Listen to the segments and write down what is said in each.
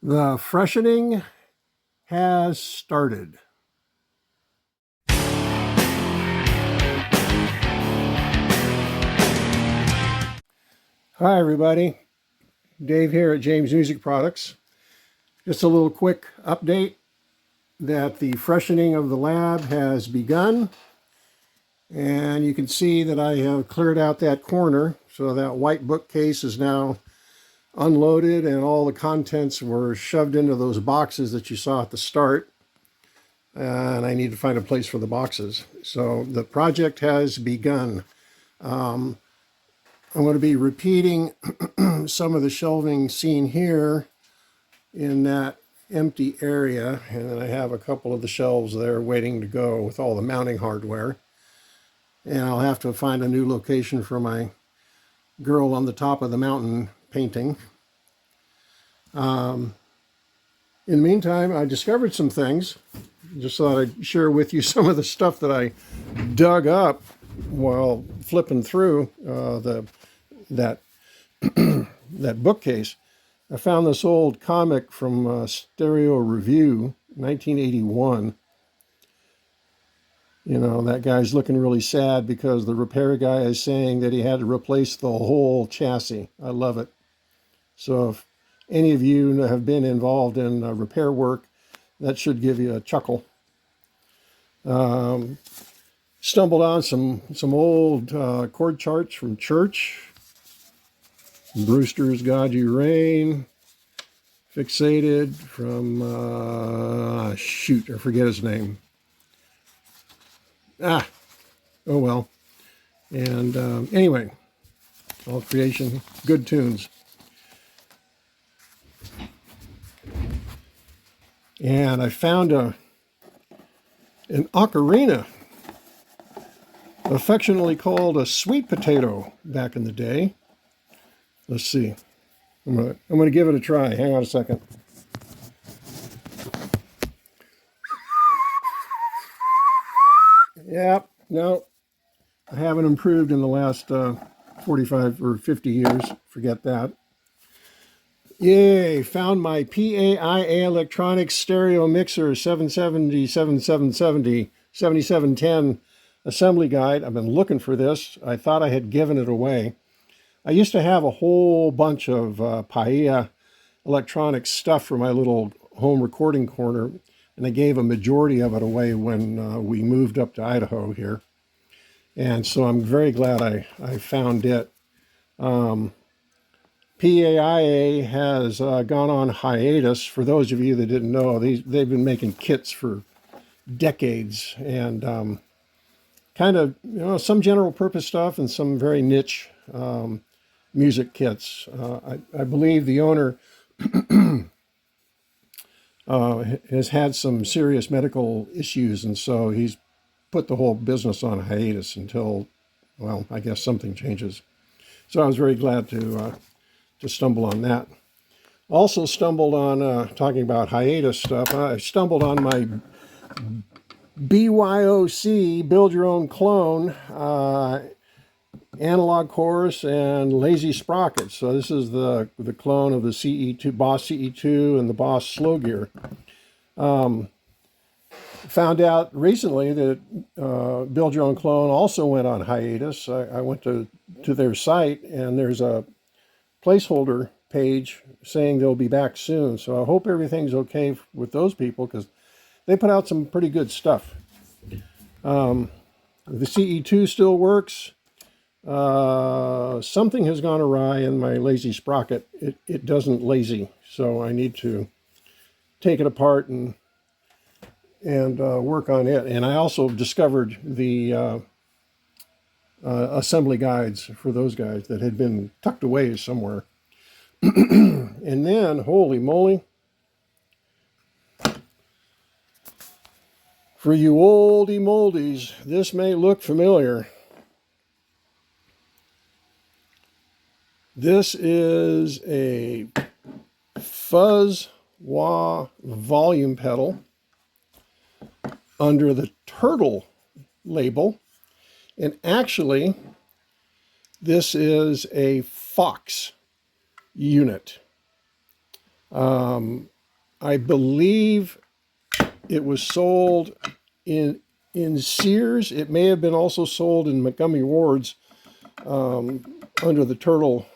The freshening has started. Hi everybody, Dave here at James Music Products. Just a little quick update that the freshening of the lab has begun. And you can see that I have cleared out that corner, so that white bookcase is now unloaded and all the contents were shoved into those boxes that you saw at the start. And I need to find a place for the boxes. So the project has begun. I'm going to be repeating some of the shelving seen here in that empty area. And then I have a couple of the shelves there waiting to go with all the mounting hardware. And I'll have to find a new location for my girl on the top of the mountain painting. In the meantime, I discovered some things. Just thought I'd share with you some of the stuff that I dug up while flipping through that bookcase. I found this old comic from Stereo Review, 1981. You know, that guy's looking really sad because the repair guy is saying that he had to replace the whole chassis. I love it. So if any of you have been involved in repair work, that should give you a chuckle. Stumbled on some old chord charts from church. Brewster's God You Reign. Fixated from, shoot, I forget his name. Oh well. And anyway, all creation, good tunes. And I found an ocarina, affectionately called a sweet potato back in the day. Let's see. I'm gonna give it a try. Hang on a second. Yep, no, I haven't improved in the last 45 or 50 years. Forget that. Yay, found my PAIA Electronics Stereo Mixer 770, 7710 assembly guide. I've been looking for this. I thought I had given it away. I used to have a whole bunch of PAIA electronic stuff for my little home recording corner, and I gave a majority of it away when we moved up to Idaho here. And so I'm very glad I found it. PAIA has gone on hiatus. For those of you that didn't know, they've been making kits for decades, and kind of, you know, some general purpose stuff and some very niche music kits. I believe the owner has had some serious medical issues, and so he's put the whole business on hiatus until, well, I guess something changes. So I was very glad to stumble on that. Also stumbled on, talking about hiatus stuff, I stumbled on my BYOC, Build Your Own Clone, analog chorus and lazy sprockets. So this is the clone of the CE2, Boss CE2 and the Boss Slow Gear. Found out recently that Build Your Own Clone also went on hiatus. I went to their site, and there's a placeholder page saying they'll be back soon. So I hope everything's okay with those people, because they put out some pretty good stuff. The CE2 still works. Something has gone awry in my lazy sprocket. It doesn't lazy, so I need to take it apart and work on it. And I also discovered the assembly guides for those guys that had been tucked away somewhere. And then, holy moly, for you oldie moldies, this may look familiar. This is a fuzz wah volume pedal under the Turtle label. And actually, this is a Fox unit. I believe it was sold in Sears. It may have been also sold in Montgomery Ward's under the Turtle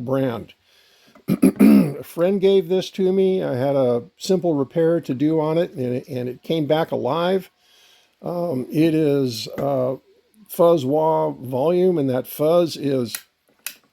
brand. A friend gave this to me. I had a simple repair to do on it, and it came back alive. It is fuzz wah volume, and that fuzz is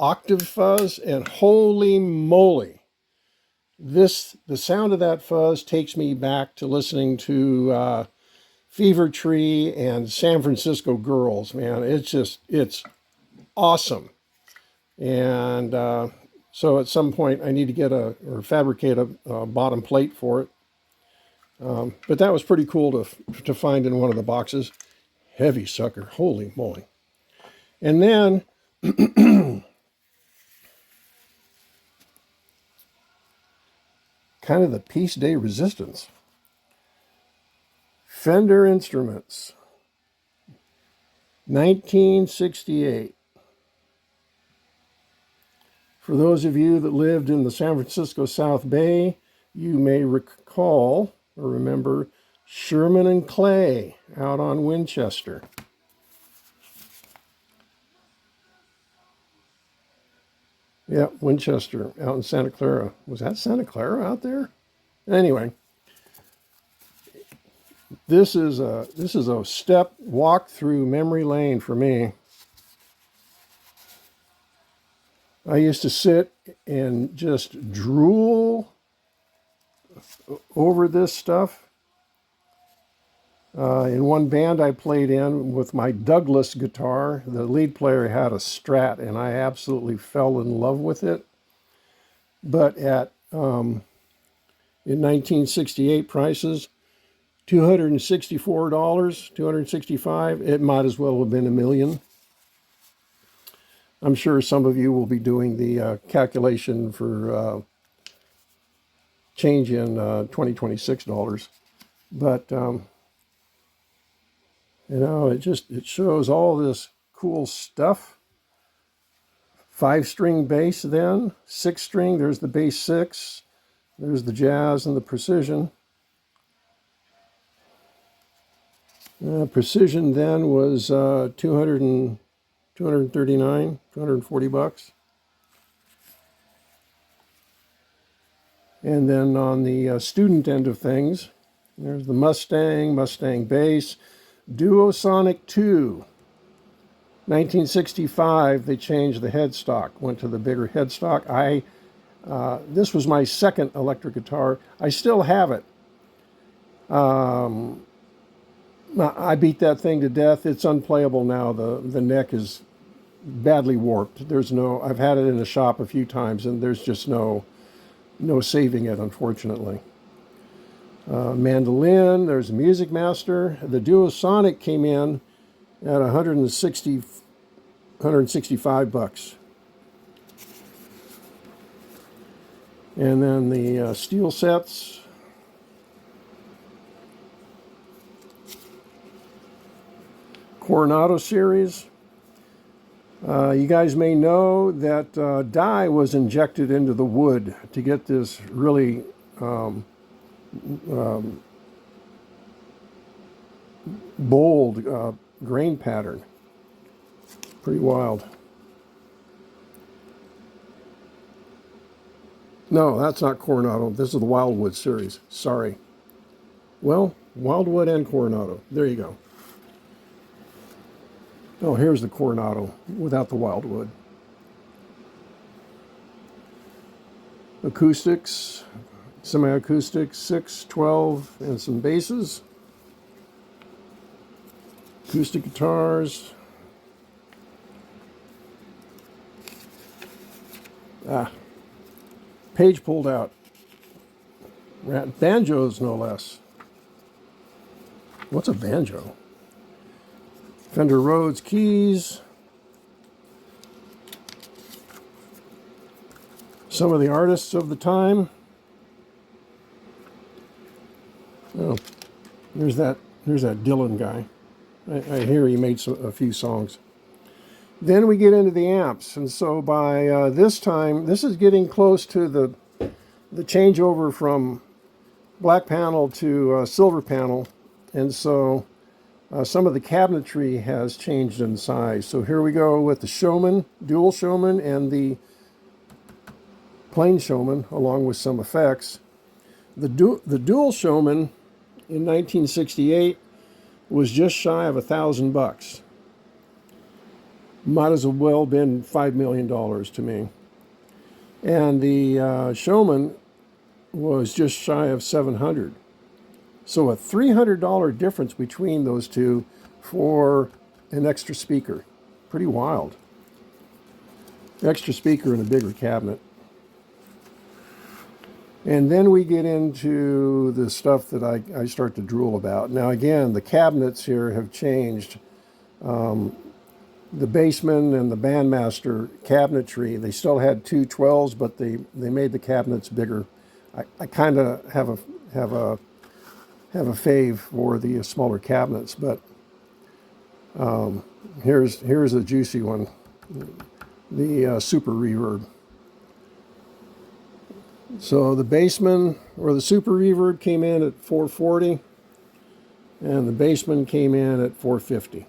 octave fuzz, and holy moly, the sound of that fuzz takes me back to listening to Fever Tree and San Francisco Girls. Man, it's awesome. And so at some point I need to get or fabricate a bottom plate for it. But that was pretty cool to find in one of the boxes. Heavy sucker, holy moly. And then kind of the Peace Day Resistance. Fender Instruments, 1968. For those of you that lived in the San Francisco South Bay, you may recall or remember Sherman and Clay out on Winchester. Yeah, Winchester out in Santa Clara. Was that Santa Clara out there? Anyway, this is a walk through memory lane for me. I used to sit and just drool over this stuff. In one band I played in with my Douglas guitar, the lead player had a Strat, and I absolutely fell in love with it. But in 1968 prices, $264, $265, it might as well have been $1 million. I'm sure some of you will be doing the calculation for change in 2026 dollars. But it shows all this cool stuff. 5-string bass, then 6-string. There's the bass 6. There's the jazz and the precision. Precision then was $239, $240. And then on the student end of things, there's the Mustang bass, Duosonic 2. 1965, they changed the headstock, went to the bigger headstock. This was my second electric guitar. I still have it. I beat that thing to death. It's unplayable now. The neck is badly warped. I've had it in the shop a few times, and there's just no saving it, unfortunately. Mandolin, there's a Music Master. The Duosonic came in at $165. And then the steel sets. Coronado series. You guys may know that dye was injected into the wood to get this really bold grain pattern. Pretty wild. No, that's not Coronado. This is the Wildwood series. Sorry. Well, Wildwood and Coronado. There you go. Oh, here's the Coronado without the Wildwood. Acoustics, semi-acoustic, 6, 12, and some basses. Acoustic guitars. Page pulled out. Banjos, no less. What's a banjo? Fender Rhodes keys. Some of the artists of the time. Oh, there's that Dylan guy. I hear he made a few songs. Then we get into the amps, and so by this time, this is getting close to the changeover from black panel to silver panel, and so some of the cabinetry has changed in size. So here we go with the Showman, dual Showman, and the plain Showman, along with some effects. The dual Showman in 1968 was just shy of $1,000. Might as well been $5 million to me. And the Showman was just shy of 700. So a $300 difference between those two for an extra speaker. Pretty wild. Extra speaker and a bigger cabinet. And then we get into the stuff that I start to drool about. Now again, the cabinets here have changed. The Baseman and the Bandmaster cabinetry, they still had two 12s, but they made the cabinets bigger. I kind of have a fave for the smaller cabinets, but here's a juicy one, the Super Reverb. So the Baseman or the Super Reverb came in at $440, and the Baseman came in at $450.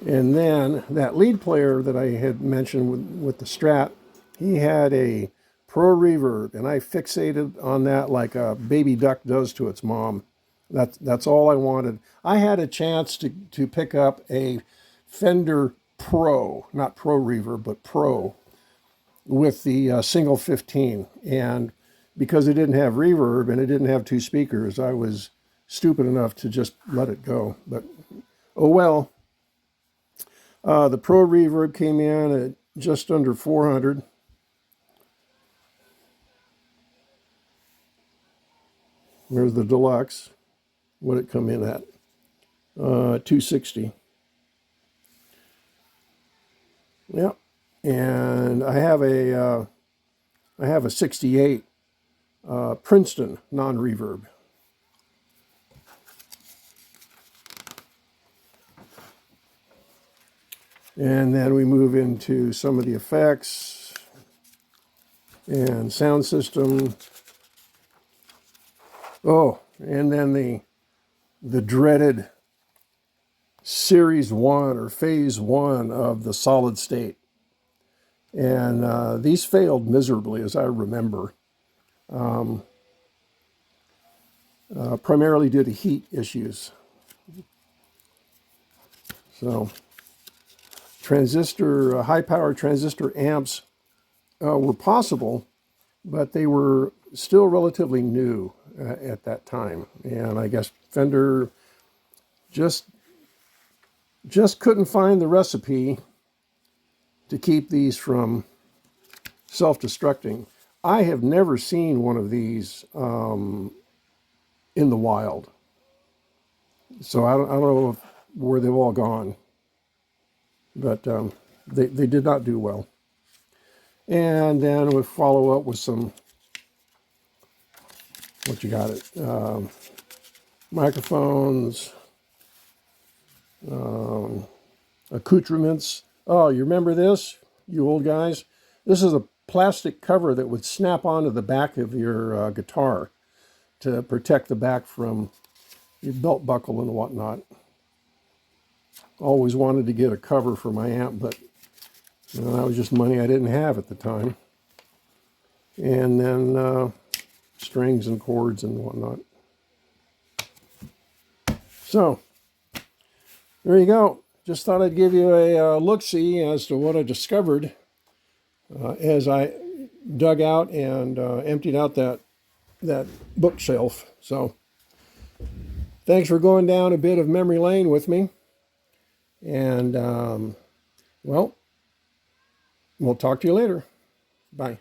And then that lead player that I had mentioned with the Strat, he had a Pro Reverb, and I fixated on that like a baby duck does to its mom. That's all I wanted. I had a chance to pick up a Fender Pro, not Pro Reverb, but Pro, with the single 15. And because it didn't have reverb and it didn't have two speakers, I was stupid enough to just let it go. But oh well. The Pro Reverb came in at just under 400. There's the Deluxe. What did it come in at? 260. Yep. And I have a 68 Princeton non-reverb. And then we move into some of the effects and sound system. Oh, and then the dreaded Series 1 or Phase 1 of the solid state. And these failed miserably, as I remember, primarily due to heat issues. So high-power transistor amps were possible, but they were still relatively new at that time. And I guess Fender just couldn't find the recipe to keep these from self-destructing. I have never seen one of these in the wild. So I don't know where they've all gone. But they did not do well. And then we follow up with some, what you got it, microphones, accoutrements. Oh, you remember this, you old guys? This is a plastic cover that would snap onto the back of your guitar to protect the back from your belt buckle and whatnot. Always wanted to get a cover for my amp, but that was just money I didn't have at the time. And then strings and chords and whatnot. So, there you go. Just thought I'd give you a look-see as to what I discovered as I dug out and emptied out that bookshelf. So, thanks for going down a bit of memory lane with me. And, well, we'll talk to you later. Bye.